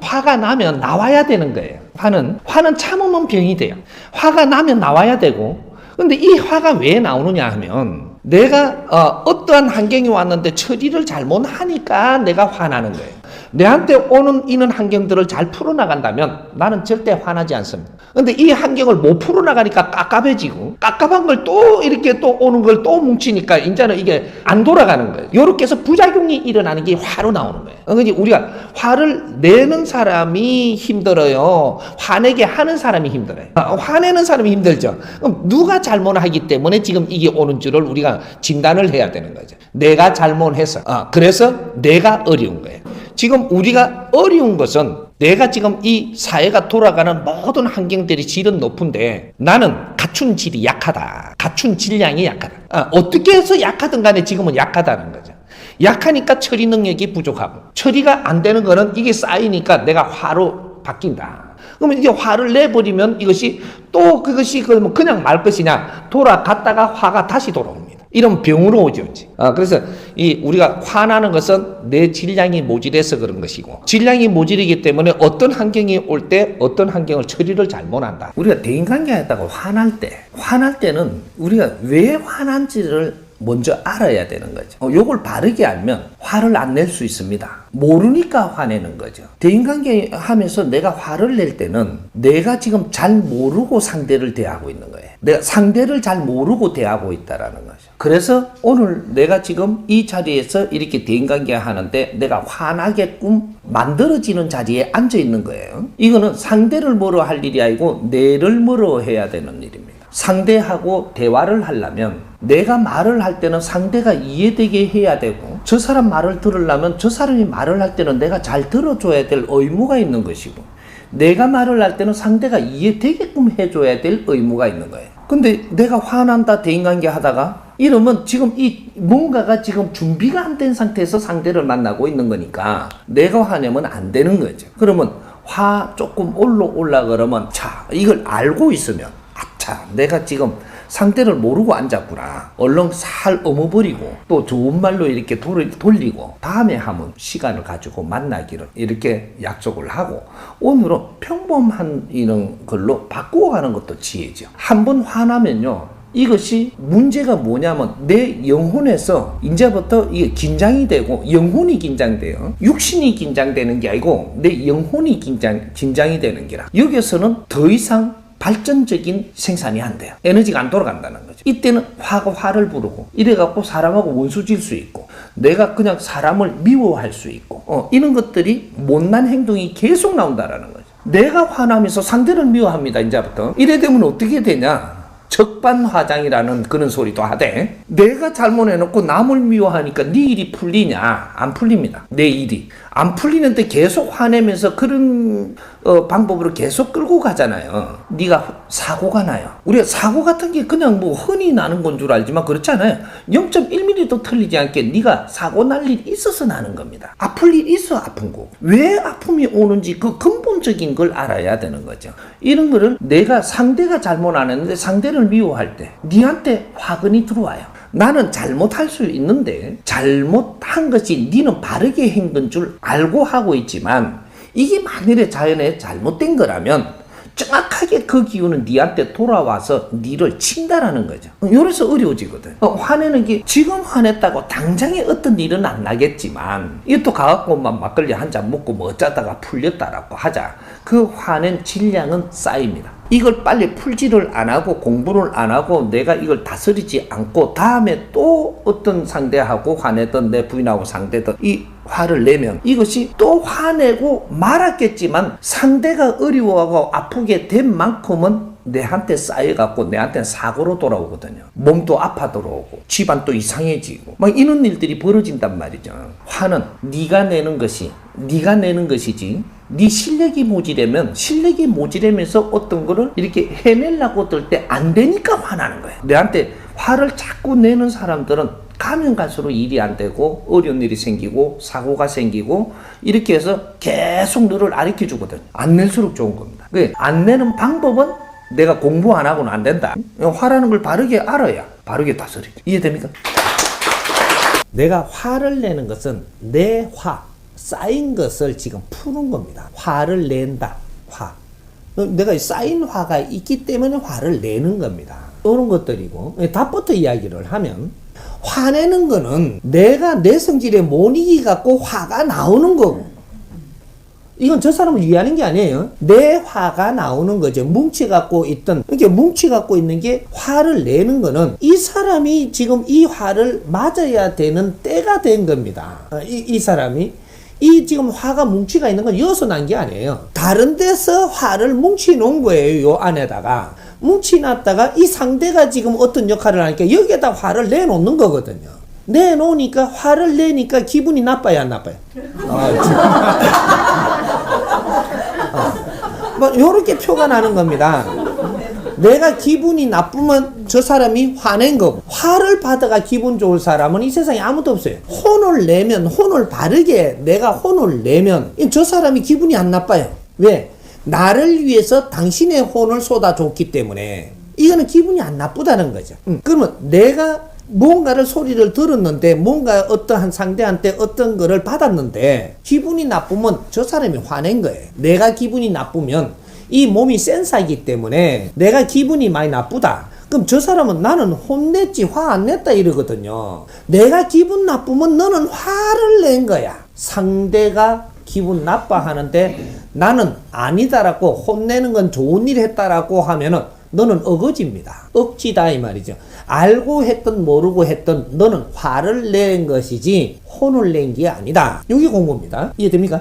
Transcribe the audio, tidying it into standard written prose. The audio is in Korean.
화가 나면 나와야 되는 거예요. 화는 참으면 병이 돼요. 화가 나면 나와야 되고, 근데 이 화가 왜 나오느냐 하면 내가 어떠한 환경이 왔는데 처리를 잘못하니까 내가 화나는 거예요. 내한테 오는 이런 환경들을 잘 풀어나간다면 나는 절대 화나지 않습니다. 근데 이 환경을 못 풀어나가니까 깝깝해지고, 깝깝한 걸 또 이렇게 또 오는 걸 또 뭉치니까 이제는 이게 안 돌아가는 거예요. 이렇게 해서 부작용이 일어나는 게 화로 나오는 거예요. 그러니까 우리가 화를 내는 사람이 힘들어요. 화내게 하는 사람이 힘들어요. 화내는 사람이 힘들죠. 그럼 누가 잘못하기 때문에 지금 이게 오는 줄을 우리가 진단을 해야 되는 거죠. 내가 잘못해서. 그래서 내가 어려운 거예요. 지금 우리가 어려운 것은 내가 지금 이 사회가 돌아가는 모든 환경들이 질은 높은데 나는 갖춘 질이 약하다. 갖춘 질량이 약하다. 어떻게 해서 약하든 간에 지금은 약하다는 거죠. 약하니까 처리 능력이 부족하고, 처리가 안 되는 거는 이게 쌓이니까 내가 화로 바뀐다. 그러면 이제 화를 내버리면 이것이 또 그것이 그냥 말 것이냐, 돌아갔다가 화가 다시 돌아옵니다. 이런 병으로 오죠. 그래서 우리가 화나는 것은 내 질량이 모질해서 그런 것이고, 질량이 모질이기 때문에 어떤 환경이 올 때 어떤 환경을 처리를 잘못한다. 우리가 대인관계에다가 화날 때는 우리가 왜 화난지를 먼저 알아야 되는 거죠. 요걸 바르게 알면 화를 안 낼 수 있습니다. 모르니까 화내는 거죠. 대인관계 하면서 내가 화를 낼 때는 내가 지금 잘 모르고 상대를 대하고 있는 거예요. 내가 상대를 잘 모르고 대하고 있다라는 거죠. 그래서 오늘 내가 지금 이 자리에서 이렇게 대인관계 하는데 내가 화나게끔 만들어지는 자리에 앉아 있는 거예요. 이거는 상대를 뭐로 할 일이 아니고 내를 뭐로 해야 되는 일입니다. 상대하고 대화를 하려면 내가 말을 할 때는 상대가 이해되게 해야 되고, 저 사람 말을 들으려면 저 사람이 말을 할 때는 내가 잘 들어줘야 될 의무가 있는 것이고, 내가 말을 할 때는 상대가 이해되게끔 해줘야 될 의무가 있는 거예요. 근데 내가 화난다 대인관계 하다가 이러면 지금 이 뭔가가 지금 준비가 안 된 상태에서 상대를 만나고 있는 거니까 내가 화내면 안 되는 거죠. 그러면 화 조금 올라 그러면 이걸 알고 있으면 내가 지금 상대를 모르고 앉았구나. 얼른 살 어머버리고 또 좋은 말로 이렇게 돌리고 다음에 한번 시간을 가지고 만나기를 이렇게 약속을 하고, 오늘은 평범한 이런 걸로 바꾸어 가는 것도 지혜죠. 한번 화나면요, 이것이 문제가 뭐냐면 내 영혼에서 이제부터 이게 긴장이 되고, 영혼이 긴장돼요. 육신이 긴장되는 게 아니고 내 영혼이 긴장이 되는 게라. 여기서는 더 이상 발전적인 생산이 안 돼요. 에너지가 안 돌아간다는 거죠. 이때는 화가 화를 부르고, 이래갖고 사람하고 원수질 수 있고, 내가 그냥 사람을 미워할 수 있고, 이런 것들이 못난 행동이 계속 나온다라는 거죠. 내가 화나면서 상대를 미워합니다. 이제부터. 이래 되면 어떻게 되냐? 적반화장이라는 그런 소리도 하되, 내가 잘못해놓고 남을 미워하니까 네 일이 풀리냐? 안 풀립니다. 내 일이 안 풀리는데 계속 화내면서 그런 방법으로 계속 끌고 가잖아요. 네가 사고가 나요. 우리가 사고 같은 게 그냥 뭐 흔히 나는 건 줄 알지만 그렇지 않아요. 0.1mm도 틀리지 않게 네가 사고 날 일이 있어서 나는 겁니다. 아플 일이 있어 아픈 거고, 왜 아픔이 오는지 그 근본적인 걸 알아야 되는 거죠. 이런 거를 내가 상대가 잘못 안 했는데 상대를 미워할 때 네한테 화근이 들어와요. 나는 잘못할 수 있는데 잘못한 것이 니는 바르게 한 건 줄 알고 하고 있지만, 이게 만일에 자연에 잘못된 거라면 정확하게 그 기운은 니한테 돌아와서 니를 친다라는 거죠. 이래서 어려워지거든. 화내는 게 지금 화냈다고 당장에 어떤 일은 안 나겠지만, 이것도 가갖고 막걸리 한 잔 먹고 뭐 어쩌다가 풀렸다라고 하자. 그 화낸 질량은 쌓입니다. 이걸 빨리 풀지를 안 하고 공부를 안 하고 내가 이걸 다스리지 않고 다음에 또 어떤 상대하고 화내던 내 부인하고 상대던 이 화를 내면 이것이 또 화내고 말았겠지만 상대가 어려워하고 아프게 된 만큼은 내한테 쌓여갖고 내한테 사고로 돌아오거든요. 몸도 아파 돌아오고 집안도 이상해지고 막 이런 일들이 벌어진단 말이죠. 화는 네가 내는 것이지 네 실력이 모지르면서 어떤 거를 이렇게 해내려고 들 때 안 되니까 화나는 거예요. 내한테 화를 자꾸 내는 사람들은 가면 갈수록 일이 안 되고 어려운 일이 생기고 사고가 생기고 이렇게 해서 계속 너를 가르쳐 주거든. 안 낼수록 좋은 겁니다. 안 내는 방법은 내가 공부 안 하고는 안 된다. 화라는 걸 바르게 알아야 바르게 다스리죠. 이해됩니까? 내가 화를 내는 것은 내 화, 쌓인 것을 지금 푸는 겁니다. 화를 낸다. 화. 내가 쌓인 화가 있기 때문에 화를 내는 겁니다. 이런 것들이고, 답부터 이야기를 하면, 화내는 거는 내가 내 성질에 못 이기 갖고 화가 나오는 거고, 이건 저 사람을 위하는 게 아니에요. 내 화가 나오는 거죠. 뭉쳐갖고 있던, 이렇게 뭉쳐갖고 있는 게 화를 내는 거는 이 사람이 지금 이 화를 맞아야 되는 때가 된 겁니다. 이 사람이. 이 지금 화가 뭉치가 있는 건 여기서 난 게 아니에요. 다른 데서 화를 뭉치 놓은 거예요. 요 안에다가. 뭉치 놨다가 이 상대가 지금 어떤 역할을 하니까 여기에다 화를 내놓는 거거든요. 내놓으니까 화를 내니까 기분이 나빠야 안 나빠요? 뭐 요렇게 표가 나는 겁니다. 내가 기분이 나쁘면 저 사람이 화낸 거고, 화를 받아가 기분 좋을 사람은 이 세상에 아무도 없어요. 혼을 내면, 혼을 바르게 내가 혼을 내면 저 사람이 기분이 안 나빠요. 왜? 나를 위해서 당신의 혼을 쏟아줬기 때문에 이거는 기분이 안 나쁘다는 거죠. 그러면 내가 뭔가를 소리를 들었는데, 뭔가 어떠한 상대한테 어떤 거를 받았는데 기분이 나쁘면 저 사람이 화낸 거예요. 내가 기분이 나쁘면 이 몸이 센서이기 때문에 내가 기분이 많이 나쁘다. 그럼 저 사람은 나는 혼냈지 화 안 냈다 이러거든요. 내가 기분 나쁘면 너는 화를 낸 거야. 상대가 기분 나빠하는데 나는 아니다라고 혼내는 건 좋은 일 했다라고 하면은 너는 어거지입니다. 억지다 이 말이죠. 알고 했든 모르고 했든 너는 화를 낸 것이지 혼을 낸 게 아니다. 이게 공부입니다. 이해됩니까?